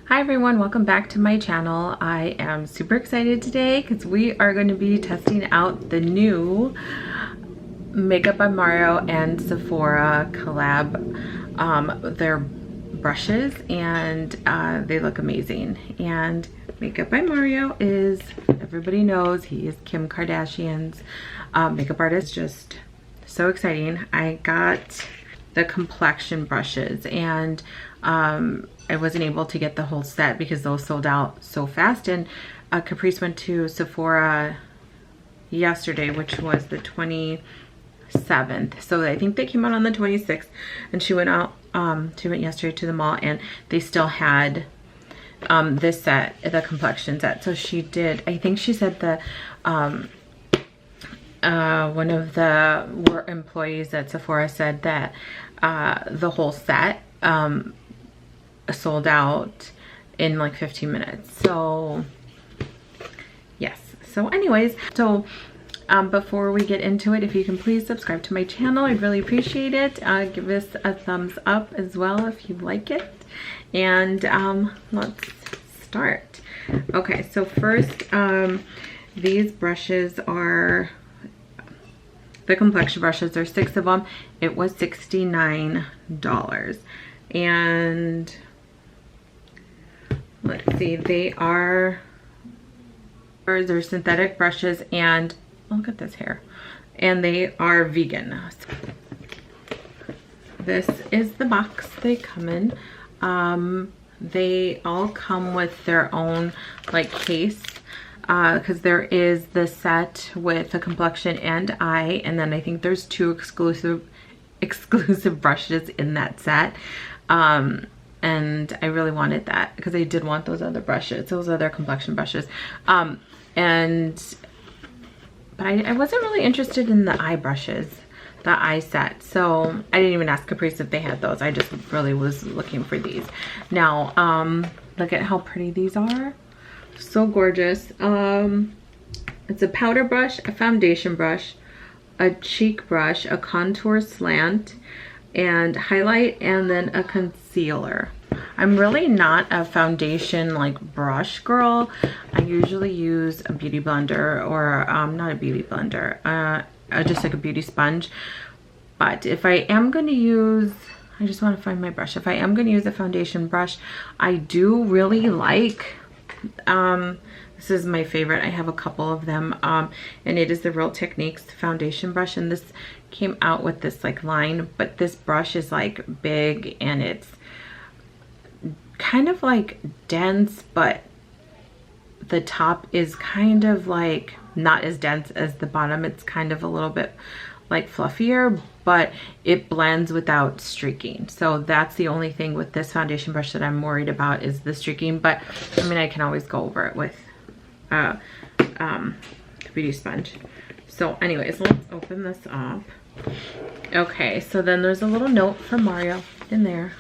Hi everyone, welcome back to my channel. I am super excited today because we are going to be testing out the new Makeup by Mario and Sephora collab. Their brushes, and they look amazing. And Makeup by Mario is, everybody knows, he is Kim Kardashian's makeup artist. Just so exciting. I got the complexion brushes, and I wasn't able to get the whole set because those sold out so fast. And Caprice went to Sephora yesterday, which was the 27th. So I think they came out on the 26th, and she went out, she went yesterday to the mall, and they still had this set, the complexion set. So she did, I think she said the one of the employees at Sephora said that the whole set sold out in like 15 minutes. So yes, so anyways, so before we get into it, if you can please subscribe to my channel, I'd really appreciate it. Give us a thumbs up as well if you like it, and let's start. Okay, so first, these brushes are the complexion brushes. There's 6 of them. It was $69, and let's see, they're synthetic brushes, and look at this hair, and they are vegan. This is the box they come in. They all come with their own like case, because there is the set with the complexion and eye, and then I think there's 2 exclusive brushes in that set. And I really wanted that because I did want those other brushes, those other complexion brushes. But I wasn't really interested in the eye brushes, the eye set. So I didn't even ask Caprice if they had those. I just really was looking for these. Now, look at how pretty these are. So gorgeous. It's a powder brush, a foundation brush, a cheek brush, a contour slant, and highlight, and then a concealer. I'm really not a foundation like brush girl. I usually use a beauty blender, or not a beauty blender, just like a beauty sponge. But if I am going to use, I just want to find my brush. If I am going to use a foundation brush, I do really like, this is my favorite. I have a couple of them, and it is the Real Techniques foundation brush, and this came out with this like line, but this brush is like big, and it's kind of like dense, but the top is kind of like not as dense as the bottom. It's kind of a little bit like fluffier, but it blends without streaking. So that's the only thing with this foundation brush that I'm worried about, is the streaking. But I mean, I can always go over it with beauty sponge. So anyways, let's open this up. Okay, so then there's a little note from Mario in there,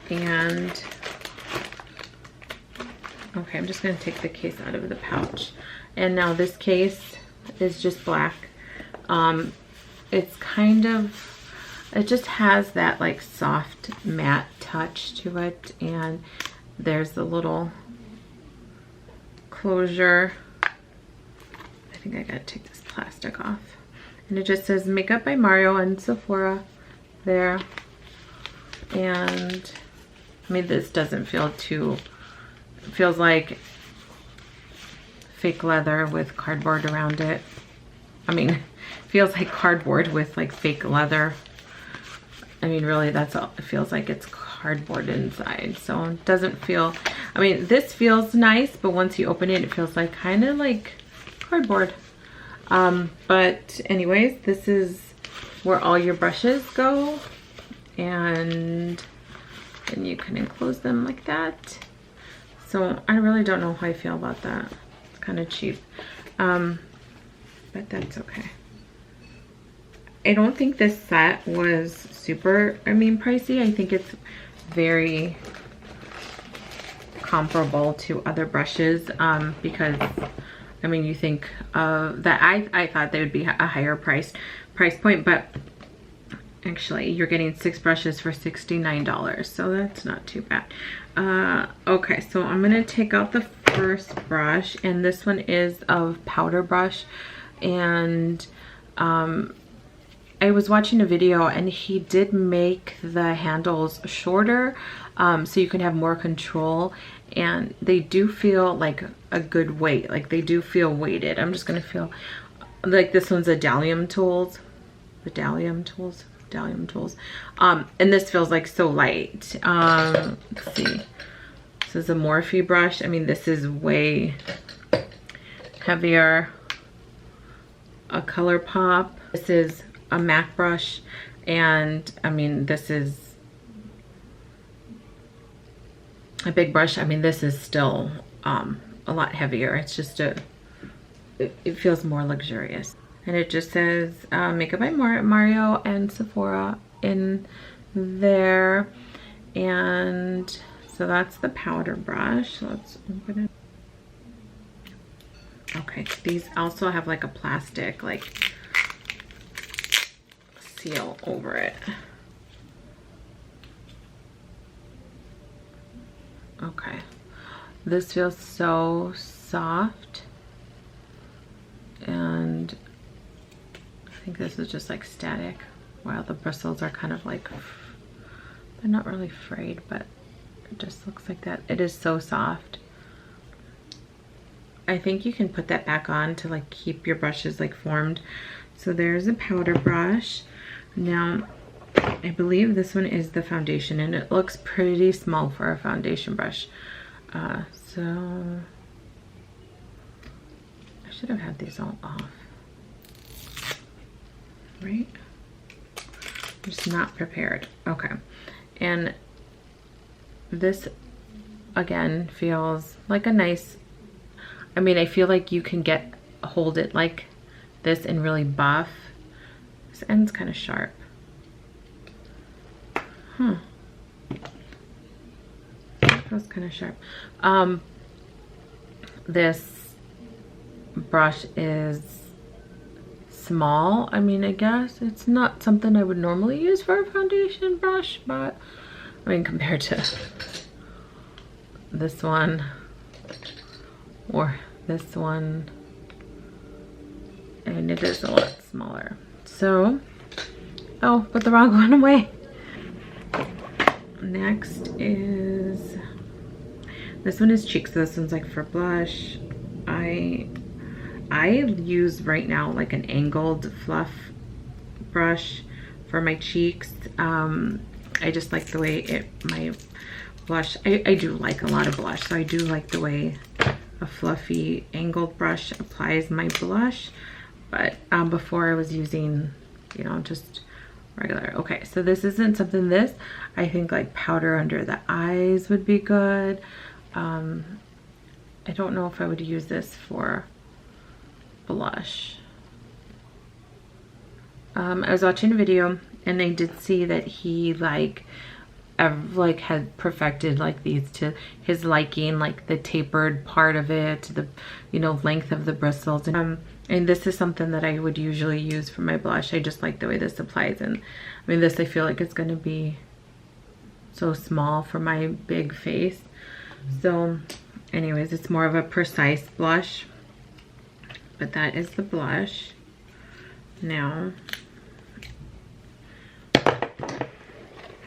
and okay, I'm just going to take the case out of the pouch. And now this case is just black. It's kind of, it just has that like soft matte touch to it, and there's the little closure. I think I gotta take this plastic off. And it just says Makeup by Mario and Sephora there. And I mean, this doesn't feel too, it feels like fake leather with cardboard around it. I mean, it feels like cardboard with like fake leather. I mean, really, that's all it feels like. It's cardboard inside. So it doesn't feel, I mean, this feels nice, but once you open it, it feels like kind of like cardboard. But anyways, this is where all your brushes go, and then you can enclose them like that. So I really don't know how I feel about that. It's kind of cheap, but that's okay. I don't think this set was super, I mean, pricey. I think it's very comparable to other brushes, because I mean, you think that I thought they would be a higher price point, but Actually, you're getting 6 brushes for $69, so that's not too bad. Okay, so I'm gonna take out the first brush, and this one is of powder brush. And I was watching a video, and he did make the handles shorter, so you can have more control, and they do feel like a good weight. Like, they do feel weighted. I'm just gonna feel like this one's a Dalium Tools. The Dalium Tools. And this feels like so light. Let's see. This is a Morphe brush. I mean, this is way heavier. A Color Pop. This is a MAC brush, and I mean, this is a big brush. I mean, this is still a lot heavier. It's just it feels more luxurious. And it just says Makeup by Mario and Sephora in there. And so that's the powder brush. Let's open it. Okay, these also have like a plastic like seal over it. Okay, this feels so soft, and I think this is just like static, while the bristles are kind of like, they're not really frayed, but it just looks like that. It is so soft. I think you can put that back on to like keep your brushes like formed. So there's a powder brush. Now, I believe this one is the foundation, and it looks pretty small for a foundation brush. So I should have had these all off, right? I'm just not prepared. Okay, and this again feels like a nice, I mean, I feel like you can hold it like this and really buff. This end's kind of sharp. Feels kind of sharp. This brush is small. I mean, I guess it's not something I would normally use for a foundation brush, but I mean, compared to this one or this one, I mean, it is a lot smaller. So, oh, put the wrong one away. Next is, this one is cheeks. So this one's like for blush. I use right now like an angled fluff brush for my cheeks. I just like the way my blush, I do like a lot of blush, so I do like the way a fluffy angled brush applies my blush. But before I was using, you know, just regular. Okay, so this isn't something, this I think like powder under the eyes would be good. I don't know if I would use this for blush. I was watching a video, and I did see that he like had perfected like these to his liking, like the tapered part of it, the, you know, length of the bristles. And this is something that I would usually use for my blush. I just like the way this applies. And I mean, this I feel like it's going to be so small for my big face. So anyways, it's more of a precise blush. But that is the blush. Now,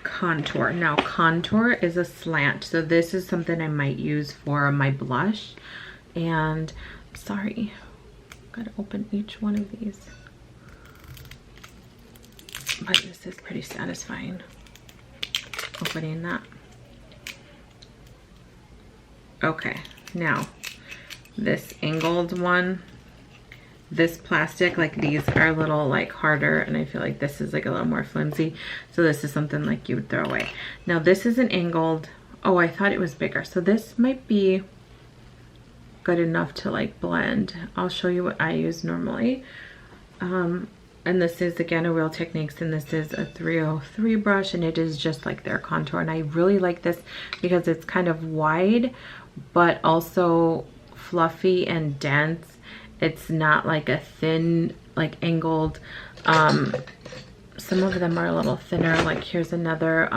contour. Now, contour is a slant. So this is something I might use for my blush. And sorry, gotta open each one of these. But this is pretty satisfying, opening that. Okay, now this angled one, this plastic, like these are a little like harder, and I feel like this is like a little more flimsy. So this is something like you would throw away. Now this is an angled, oh, I thought it was bigger. So this might be good enough to like blend. I'll show you what I use normally. And this is again a Real Techniques, and this is a 303 brush, and it is just like their contour. And I really like this because it's kind of wide, but also fluffy and some of them are a little thinner. Like here's another,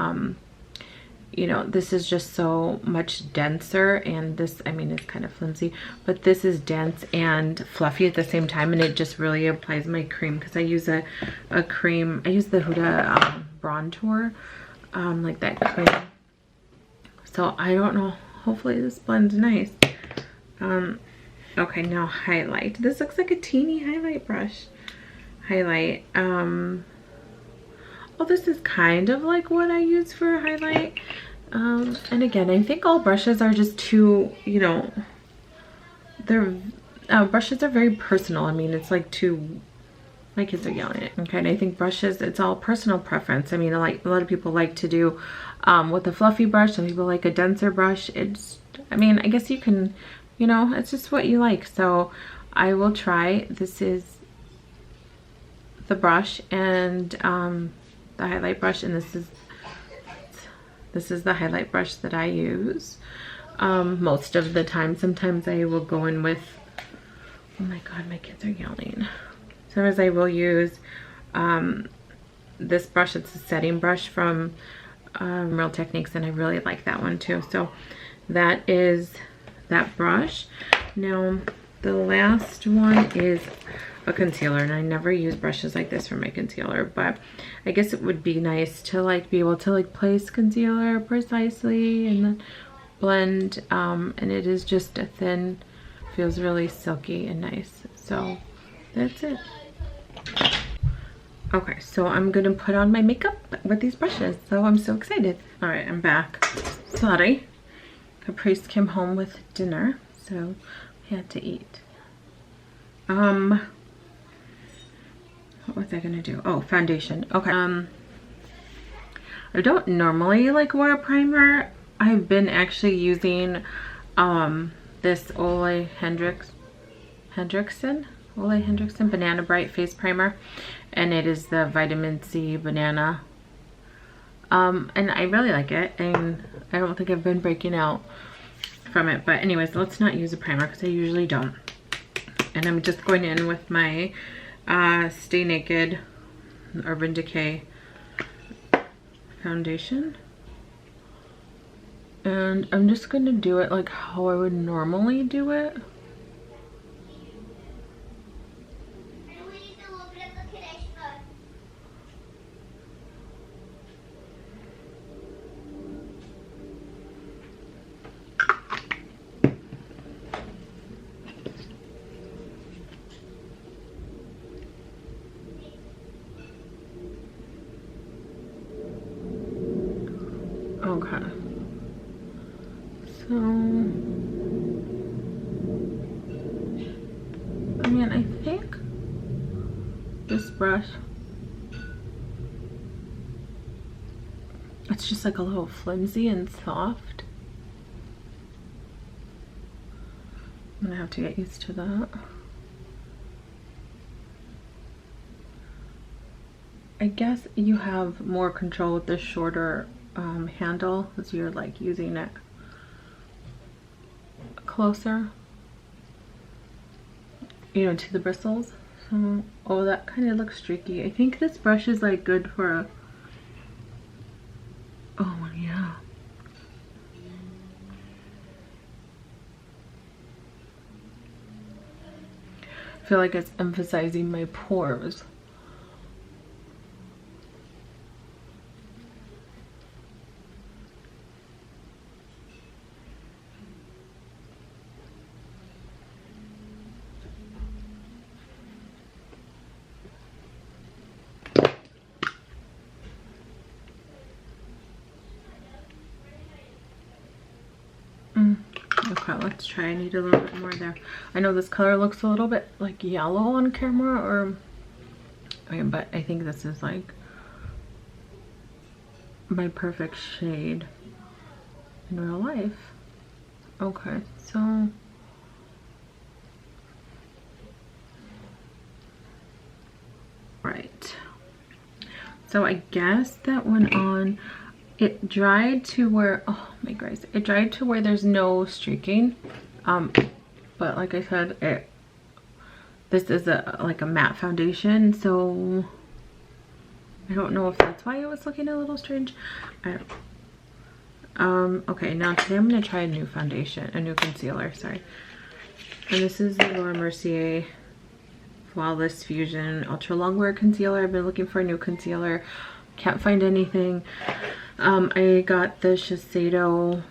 you know, this is just so much denser, and this, I mean, it's kind of flimsy, but this is dense and fluffy at the same time, and it just really applies my cream, because I use a cream, I use the Huda Bronzer, like that cream. So I don't know, hopefully this blends nice. Okay, now highlight. This looks like a teeny highlight brush. Highlight, oh, this is kind of like what I use for highlight. And again, I think all brushes are just too, you know, they're, brushes are very personal. I mean, it's like too, my kids are yelling at me. Okay, and I think brushes, it's all personal preference. I mean, like a lot of people like to do with a fluffy brush. Some people like a denser brush. It's, I mean, I guess you can, you know, it's just what you like. So I will try. This is the brush and the highlight brush, and this is the highlight brush that I use most of the time. Sometimes I will go in with, oh my god, my kids are yelling. Sometimes I will use this brush. It's a setting brush from Real Techniques, and I really like that one too. So that is that brush. Now the last one is a concealer, and I never use brushes like this for my concealer, but I guess it would be nice to like be able to like place concealer precisely and then blend, and it is just a thin, feels really silky and nice. So that's it. Okay, so I'm gonna put on my makeup with these brushes, so I'm so excited. All right, I'm back. Sorry, Caprice came home with dinner, so we had to eat. What was I gonna do? Oh, foundation. Okay. I don't normally like wear a primer. I've been actually using this Ole Hendrickson Banana Bright Face Primer, and it is the vitamin C banana. And I really like it, and I don't think I've been breaking out from it. But anyways, let's not use a primer because I usually don't. And I'm just going in with my Stay Naked Urban Decay foundation, and I'm just gonna do it like how I would normally do it. Okay, so I mean, I think this brush, it's just like a little flimsy and soft. I'm gonna have to get used to that. I guess you have more control with the shorter handle, as you're like using it closer, you know, to the bristles. So, oh, that kind of looks streaky. I think this brush is like good for a, oh yeah. I feel like it's emphasizing my pores. Okay, let's try. I need a little bit more there. I know this color looks a little bit like yellow on camera, or okay, but I think this is like my perfect shade in real life. Okay, so right. So I guess that went on. It dried to where, oh my goodness, it dried to where there's no streaking. But like I said, this is like a matte foundation, so I don't know if that's why it was looking a little strange. Okay, now today I'm gonna try a new foundation, a new concealer, sorry. And this is the Laura Mercier Flawless Fusion Ultra Longwear Concealer. I've been looking for a new concealer. Can't find anything. I got the Shiseido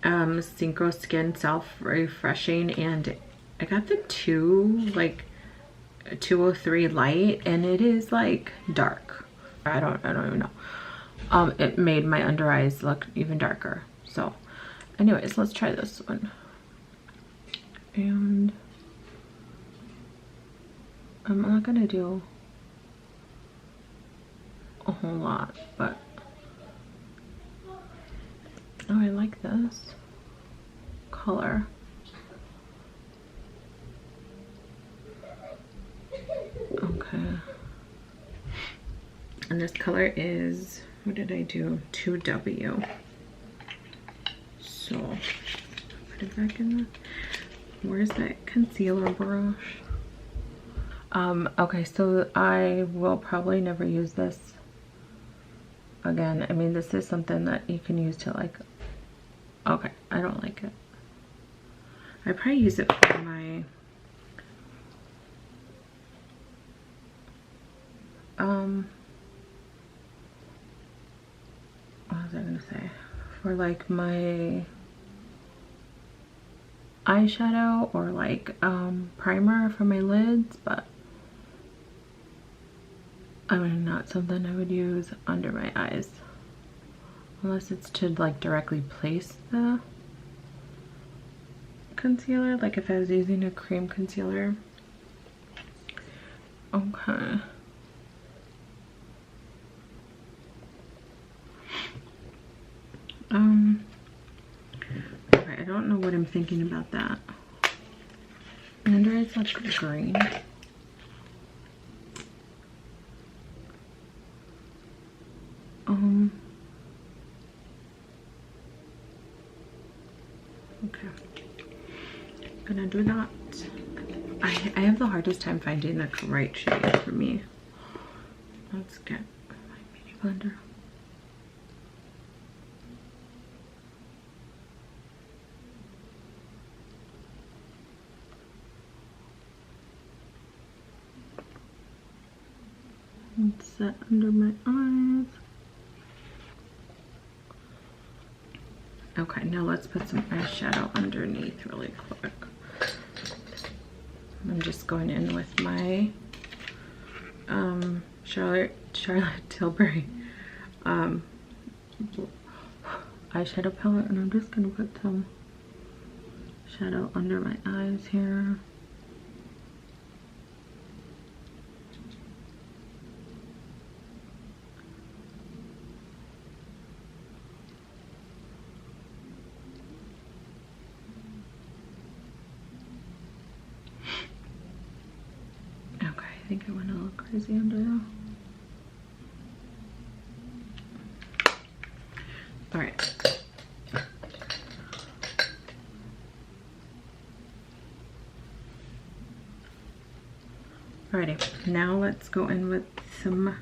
Synchro Skin Self Refreshing, and I got the 203 light, and it is like dark. I don't even know. It made my under eyes look even darker. So anyways, let's try this one. And I'm not gonna do a whole lot, but oh, I like this color. Okay. And this color is, what did I do? 2W. So put it back in the, where's that concealer brush? Okay, so I will probably never use this again. I mean, this is something that you can use to like, okay, I don't like it. I probably use it for my what was I gonna say? For like my eyeshadow or like primer for my lids, but I mean, not something I would use under my eyes unless it's to like directly place the concealer, like if I was using a cream concealer. Okay. Okay, I don't know what I'm thinking about that. Under eyes look green. Okay, gonna do that. I have the hardest time finding the right shade for me. Let's get my beauty blender. And set under my eyes. Okay, now let's put some eyeshadow underneath really quick. I'm just going in with my Charlotte Tilbury eyeshadow palette, and I'm just gonna put some shadow under my eyes here. I think I went a little crazy under there. All right. Alrighty, now let's go in with some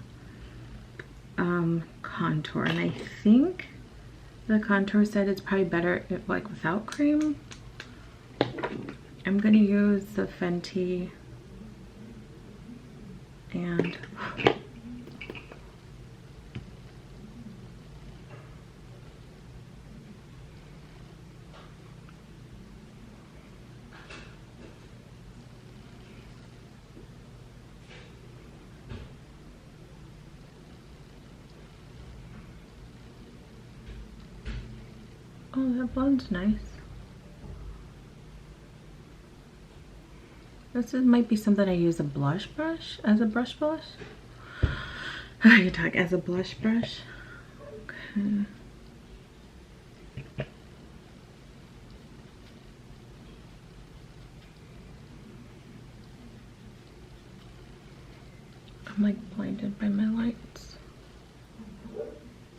contour, and I think the contour said it's probably better if like without cream. I'm gonna use the Fenty and oh, that blends nice. This might be something I use a blush brush as a brush brush. You talk as a blush brush. Okay. I'm like blinded by my lights.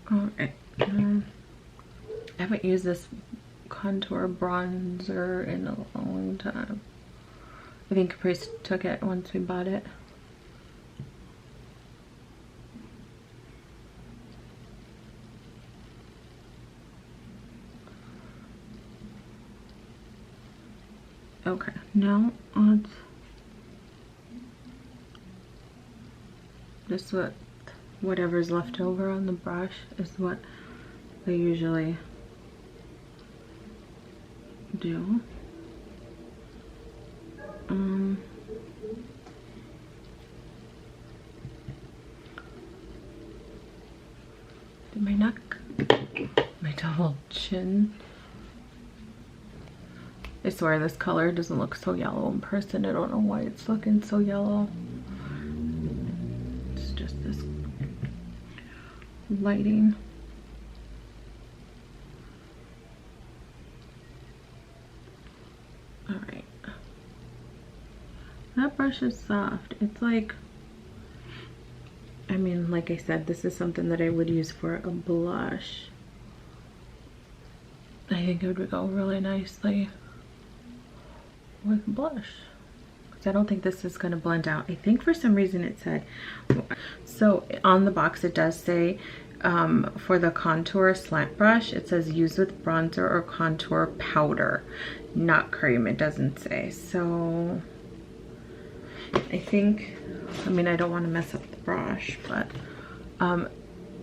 Alright. I haven't used this contour bronzer in a long time. I think Caprice took it once we bought it. Okay, now on just whatever's left over on the brush is what I usually do. My neck, my double chin. I swear this color doesn't look so yellow in person. I don't know why it's looking so yellow. It's just this lighting. All right. That brush is soft. It's like, I mean, like I said, this is something that I would use for a blush. I think it would go really nicely with blush, because I don't think this is going to blend out. I think for some reason it said, so on the box it does say for the contour slant brush, it says use with bronzer or contour powder, not cream. It doesn't say. So I think, I mean, I don't want to mess up the brush, but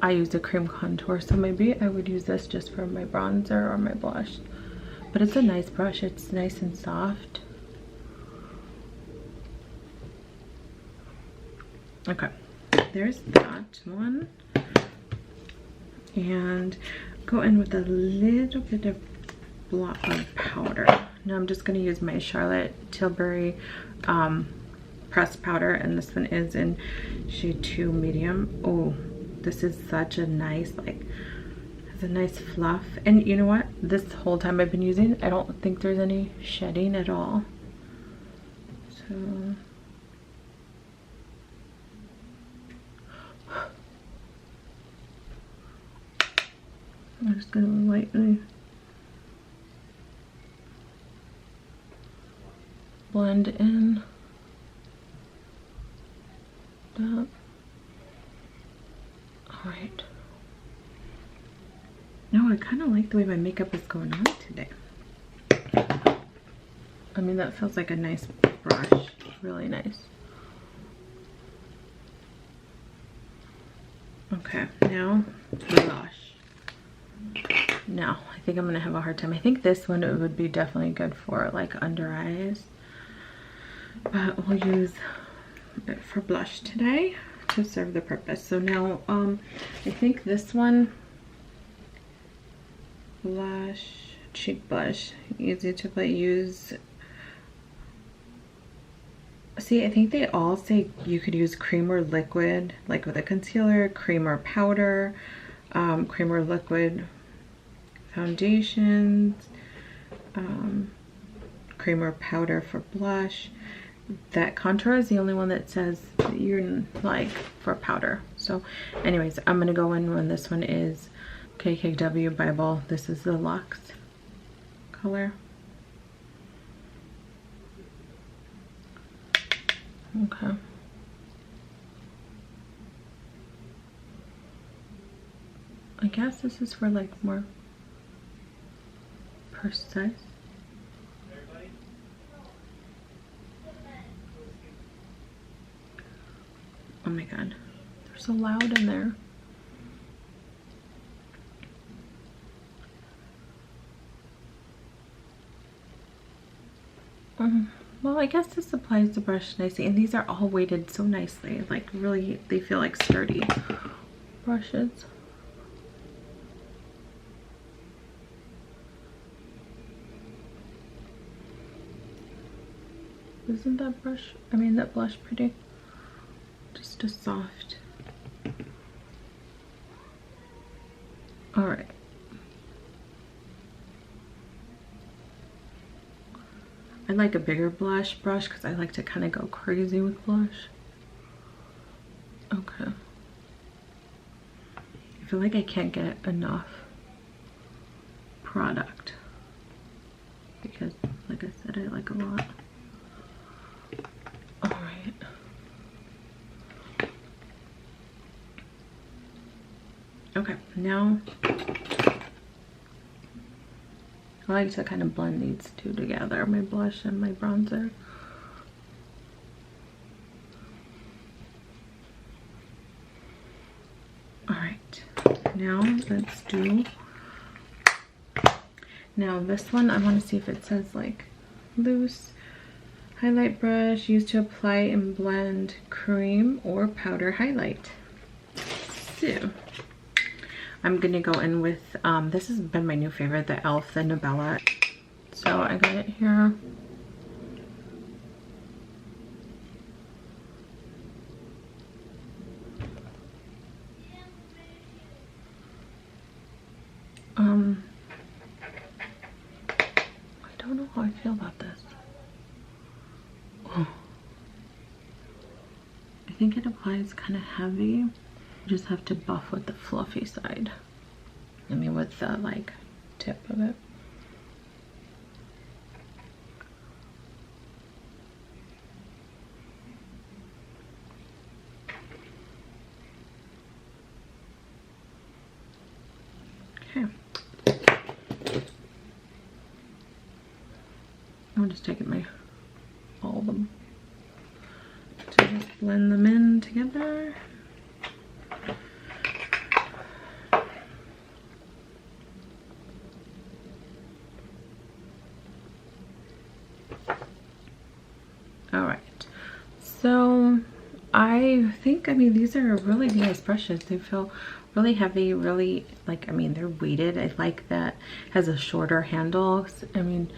I use a cream contour, so maybe I would use this just for my bronzer or my blush. But it's a nice brush. It's nice and soft. Okay, there's that one. And go in with a little bit of powder. Now I'm just going to use my Charlotte Tilbury pressed powder, and this one is in shade 2 medium. Oh, this is such a nice, like, has a nice fluff. And you know what, this whole time I've been using, I don't think there's any shedding at all. So I'm just gonna lightly blend in that. All right. No, I kind of like the way my makeup is going on today. I mean, that feels like a nice brush. Really nice. Okay, now blush. Now, I think I'm gonna have a hard time. I think this one it would be definitely good for like under eyes, but we'll use it for blush today to serve the purpose. So now, I think this one, blush, cheek blush, easy to use. See, I think they all say you could use cream or liquid, like with a concealer, cream or powder, cream or liquid foundations, cream or powder for blush. That contour is the only one that says that you're like for powder. So anyways, I'm gonna go in when this one is KKW Bible. This is the Luxe color. Okay. I guess this is for like more precise. Oh my god, they're so loud in there. Well, I guess this applies the brush nicely, and these are all weighted so nicely. Like really, they feel like sturdy brushes. Isn't that brush, I mean that blush pretty? Just a soft. All right. I like a bigger blush brush because I like to kind of go crazy with blush. Okay. I feel like I can't get enough product because, like I said, I like a lot. All right. Okay, now I like to kind of blend these two together, my blush and my bronzer. Alright, now let's do, now this one I want to see if it says like loose highlight brush used to apply and blend cream or powder highlight. So I'm gonna go in with this has been my new favorite, the e.l.f. the Nabella. So I got it here. I don't know how I feel about this. Oh. I think it applies kind of heavy. You just have to buff with the fluffy side. I mean, with the like tip of it. Okay. I'm just taking all of them to just blend them in together. All right, so I think, I mean, these are really nice brushes. They feel really heavy, really, like, I mean, they're weighted. I like that it has a shorter handle. I mean,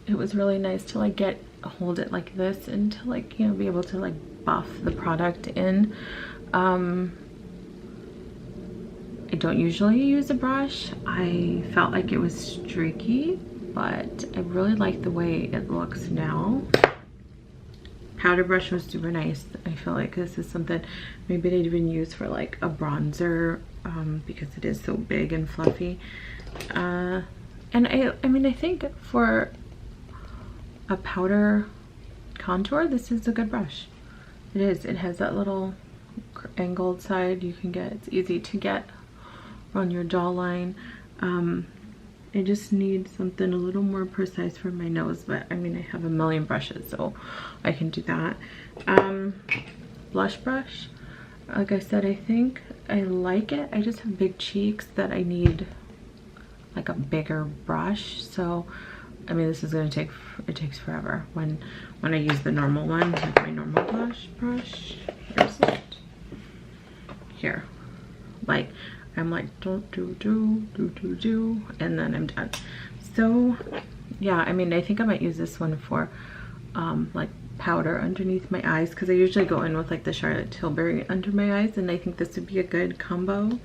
it was really nice to like hold it like this and to like, you know, be able to like buff the product in. I don't usually use a brush. I felt like it was streaky, but I really like the way it looks now. Powder brush was super nice. I feel like this is something maybe they'd even use for like a bronzer because it is so big and fluffy. And I mean, I think for a powder contour, this is a good brush. It is. It has that little angled side you can get. It's easy to get on your jawline. I just need something a little more precise for my nose, but I mean, I have a million brushes, so I can do that. Blush brush, like I said, I think I like it. I just have big cheeks that I need like a bigger brush. So I mean, this is gonna take, it takes forever when I use the normal one, like my normal blush brush. Where's it? Here. Like, I'm like, do, and then I'm done. So yeah, I mean, I think I might use this one for like powder underneath my eyes, because I usually go in with like the Charlotte Tilbury under my eyes, and I think this would be a good combo.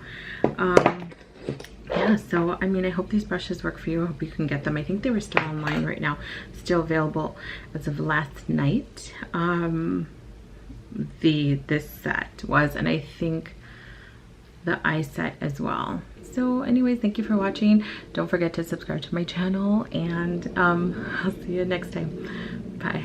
Yeah, so I mean, I hope these brushes work for you. I hope you can get them. I think they were still online right now, still available as of last night. This set was, and I think the eye set as well. So anyways, thank you for watching. Don't forget to subscribe to my channel, and I'll see you next time. Bye.